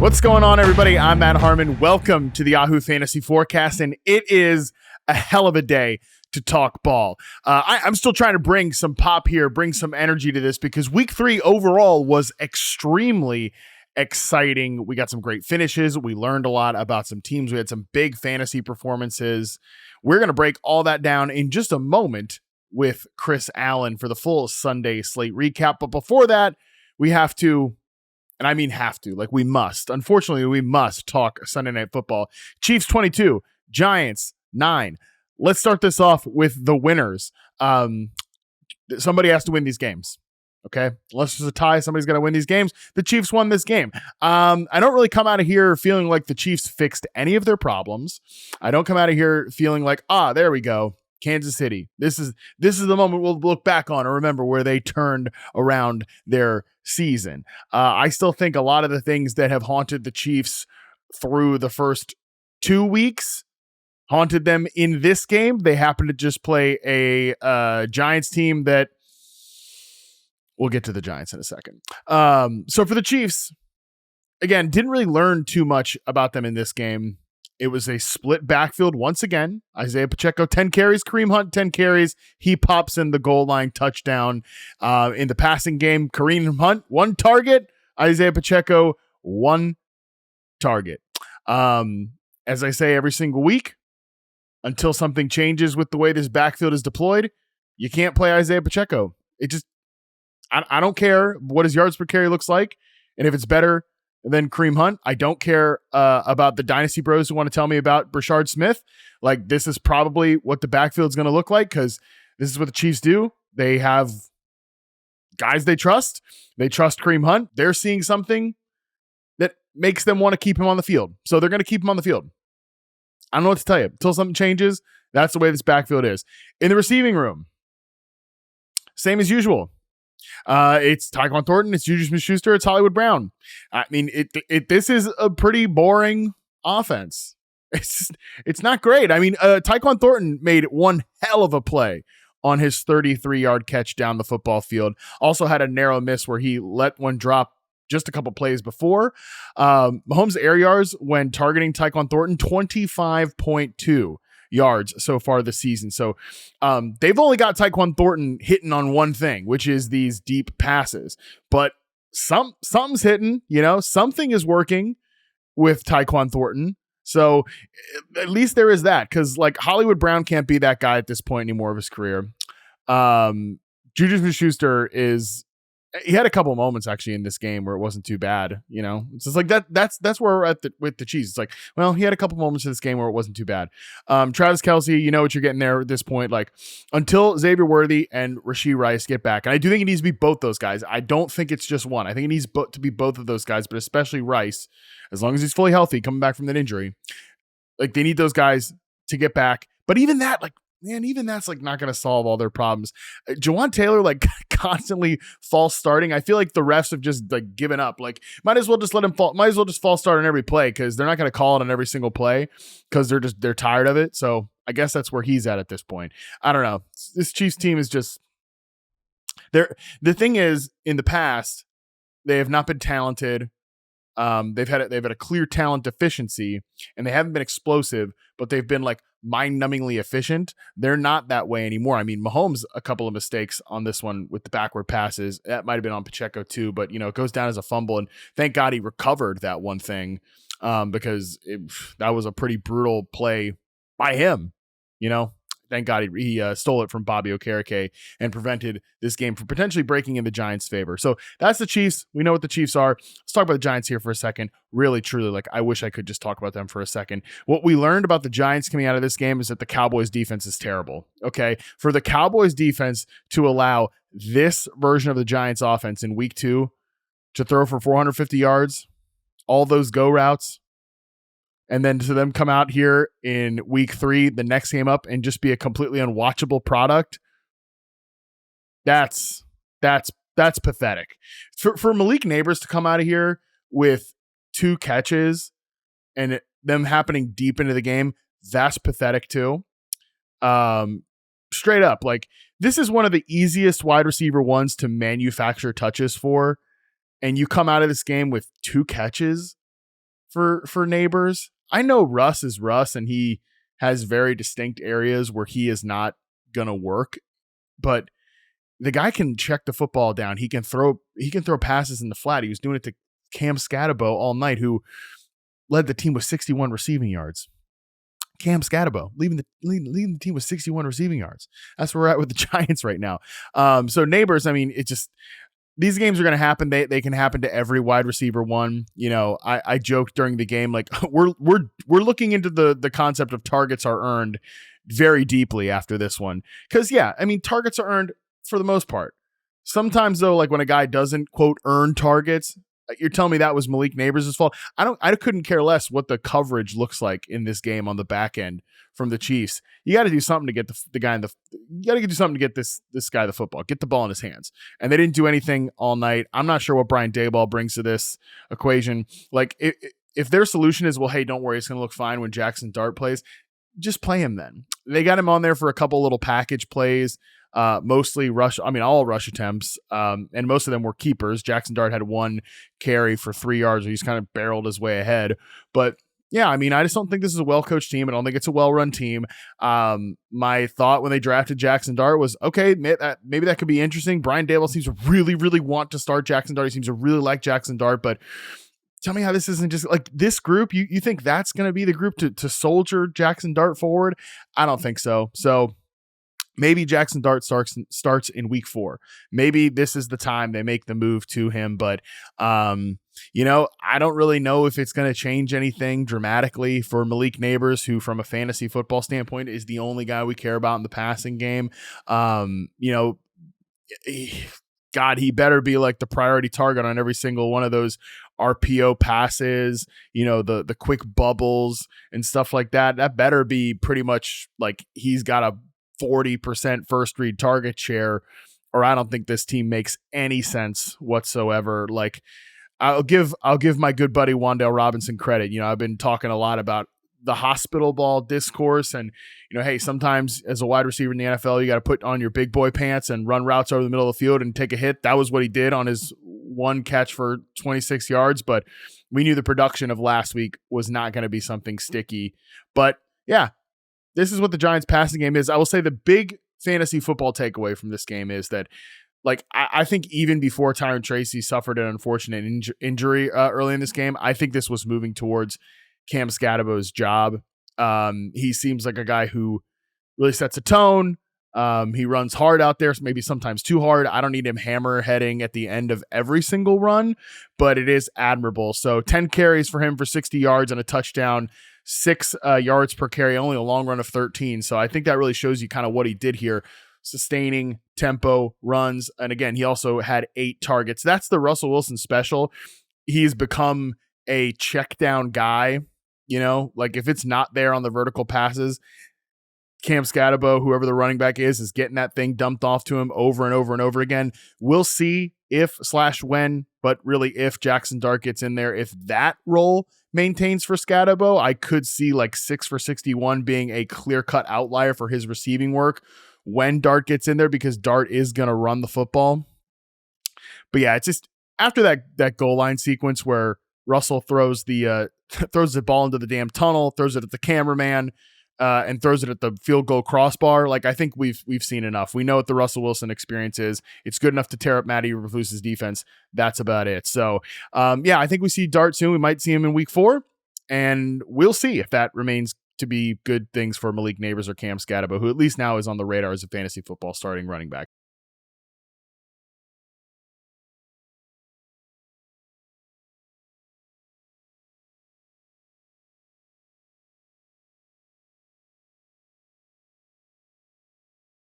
What's going on, everybody? I'm Matt Harmon. Welcome to the Yahoo Fantasy Forecast, and it is a hell of a day to talk ball. I'm still trying to bring some pop here, bring some energy to this, because week 3 overall was extremely exciting. We got some great finishes. We learned a lot about some teams. We had some big fantasy performances. We're going to break all that down in just a moment with Chris Allen for the full Sunday slate recap. But before that, we have to, and I mean have to, like we must. Unfortunately, we must talk Sunday Night Football. Chiefs 22, Giants 9. Let's start this off with the winners. Somebody has to win these games. Okay, unless there's a tie, somebody's got to win these games. The Chiefs won this game. I don't really come out of here feeling like the Chiefs fixed any of their problems. I don't come out of here feeling like, there we go, Kansas City. This is the moment we'll look back on or remember where they turned around their season. I still think a lot of the things that have haunted the Chiefs through the first 2 weeks haunted them in this game. They happen to just play a Giants team that we'll get to the Giants in a second. So for the Chiefs, again, didn't really learn too much about them in this game. It was a split backfield once again. Isaiah Pacheco, 10 carries. Kareem Hunt, 10 carries. He pops in the goal line touchdown. In the passing game, Kareem Hunt, 1 target. Isaiah Pacheco, 1 target. As I say every single week, until something changes with the way this backfield is deployed, you can't play Isaiah Pacheco. I don't care what his yards per carry looks like. And if it's better than Kareem Hunt, I don't care about the Dynasty Bros who want to tell me about Brashard Smith. Like, this is probably what the backfield is going to look like, because this is what the Chiefs do. They have guys they trust. They trust Kareem Hunt. They're seeing something that makes them want to keep him on the field. So they're going to keep him on the field. I don't know what to tell you. Until something changes, that's the way this backfield is. In the receiving room, same as usual. It's Tyquan Thornton, it's Juju Smith-Schuster, it's Hollywood Brown. I mean, this is a pretty boring offense. It's not great. I mean, Tyquan Thornton made one hell of a play on his 33-yard catch down the football field. Also had a narrow miss where he let one drop just a couple plays before. Mahomes' air yards when targeting Tyquan Thornton, 25.2 yards so far this season. So they've only got Tyquan Thornton hitting on one thing, which is these deep passes. But something's hitting, something is working with Tyquan Thornton. So at least there is that, because like Hollywood Brown can't be that guy at this point anymore of his career. Juju Smith-Schuster he had a couple of moments actually in this game where it wasn't too bad. It's just like that's where we're at with the Chiefs. It's like, well, he had a couple moments in this game where it wasn't too bad. Travis Kelce, you know what you're getting there at this point. Like, until Xavier Worthy and Rashee Rice get back, and I do think it needs to be both those guys. I don't think it's just one. I think it needs to be both of those guys, but especially Rice, as long as he's fully healthy, coming back from that injury. Like, they need those guys to get back. But even that, like, man, even that's like not going to solve all their problems. Jawan Taylor, like, constantly false starting. I feel like the refs have just like given up. Like, might as well just let him fall. Might as well just false start on every play, because they're not going to call it on every single play because they're tired of it. So I guess that's where he's at this point. I don't know. This Chiefs team is just there. The thing is, in the past, they have not been talented. They've had a clear talent deficiency, and they haven't been explosive, but they've been like mind-numbingly efficient. They're not that way anymore. I mean, Mahomes, a couple of mistakes on this one with the backward passes. That might have been on Pacheco too, but it goes down as a fumble, and thank God he recovered that one thing, because that was a pretty brutal play by him. Thank God he stole it from Bobby Okereke and prevented this game from potentially breaking in the Giants' favor. So that's the Chiefs. We know what the Chiefs are. Let's talk about the Giants here for a second. Really, truly, like, I wish I could just talk about them for a second. What we learned about the Giants coming out of this game is that the Cowboys' defense is terrible. Okay, for the Cowboys' defense to allow this version of the Giants' offense in week 2 to throw for 450 yards, all those go routes, and then to them come out here in week 3, the next game up, and just be a completely unwatchable product. That's pathetic. For Malik Nabers to come out of here with 2 catches and them happening deep into the game, that's pathetic too. Straight up, like, this is one of the easiest wide receiver ones to manufacture touches for, and you come out of this game with 2 catches. for Nabers. I know Russ is Russ, and he has very distinct areas where he is not gonna work, but the guy can check the football down. He can throw passes in the flat. He was doing it to Cam Scatabo all night, who led the team with 61 receiving yards. Cam Scatabo leading the team with 61 receiving yards. That's where we're at with the Giants right now. So Nabers, I mean, it just, these games are going to happen. They can happen to every wide receiver one. You know, I joked during the game, like we're looking into the concept of targets are earned very deeply after this one. Cause yeah, I mean, targets are earned for the most part. Sometimes though, like when a guy doesn't quote earn targets, you're telling me that was Malik Nabers' fault. I couldn't care less what the coverage looks like in this game on the back end from the Chiefs. You got to do something to get the guy you got to do something to get this guy the football, get the ball in his hands. And they didn't do anything all night. I'm not sure what Brian Daboll brings to this equation. Like if their solution is, well, hey, don't worry, it's going to look fine when Jackson Dart plays, just play him then. They got him on there for a couple little package plays. Mostly all rush attempts, and most of them were keepers. Jackson Dart had one carry for 3 yards. He's kind of barreled his way ahead. But yeah, I mean, I just don't think this is a well-coached team. I don't think it's a well-run team. My thought when they drafted Jackson Dart was, okay, maybe that could be interesting. Brian Daboll seems to really, really want to start Jackson Dart. He seems to really like Jackson Dart, but tell me how this isn't just like this group. You think that's going to be the group to soldier Jackson Dart forward? I don't think so. So maybe Jackson Dart starts in week 4. Maybe this is the time they make the move to him. But, I don't really know if it's going to change anything dramatically for Malik Nabers, who from a fantasy football standpoint is the only guy we care about in the passing game. God, he better be like the priority target on every single one of those RPO passes, the quick bubbles and stuff like that. That better be pretty much like he's got a 40% first read target share, or I don't think this team makes any sense whatsoever. Like I'll give my good buddy Wan'Dale Robinson credit. I've been talking a lot about the hospital ball discourse and, hey, sometimes as a wide receiver in the NFL, you got to put on your big boy pants and run routes over the middle of the field and take a hit. That was what he did on his one catch for 26 yards. But we knew the production of last week was not going to be something sticky. But yeah, this is what the Giants passing game is. I will say the big fantasy football takeaway from this game is that, like, I think even before Tyron Tracy suffered an unfortunate injury early in this game, I think this was moving towards Cam Scatabo's job. He seems like a guy who really sets a tone. He runs hard out there, maybe sometimes too hard. I don't need him hammer heading at the end of every single run, but it is admirable. So 10 carries for him for 60 yards and a touchdown. 6 yards per carry, only a long run of 13. So I think that really shows you kind of what he did here, sustaining tempo runs. And again, he also had 8 targets. That's the Russell Wilson special. He's become a check down guy, like if it's not there on the vertical passes, Cam Scatabo, whoever the running back is getting that thing dumped off to him over and over and over again. We'll see if/when, but really if Jackson Dart gets in there, if that role maintains for Scatabo, I could see like 6 for 61 being a clear-cut outlier for his receiving work when Dart gets in there, because Dart is going to run the football. But yeah, it's just after that goal line sequence where Russell throws the ball into the damn tunnel, throws it at the cameraman, and throws it at the field goal crossbar. Like, I think we've seen enough. We know what the Russell Wilson experience is. It's good enough to tear up Matty Eberflus's defense. That's about it. So, I think we see Dart soon. We might see him in week 4, and we'll see if that remains to be good things for Malik Nabers or Cam Scatabo, who at least now is on the radar as a fantasy football starting running back.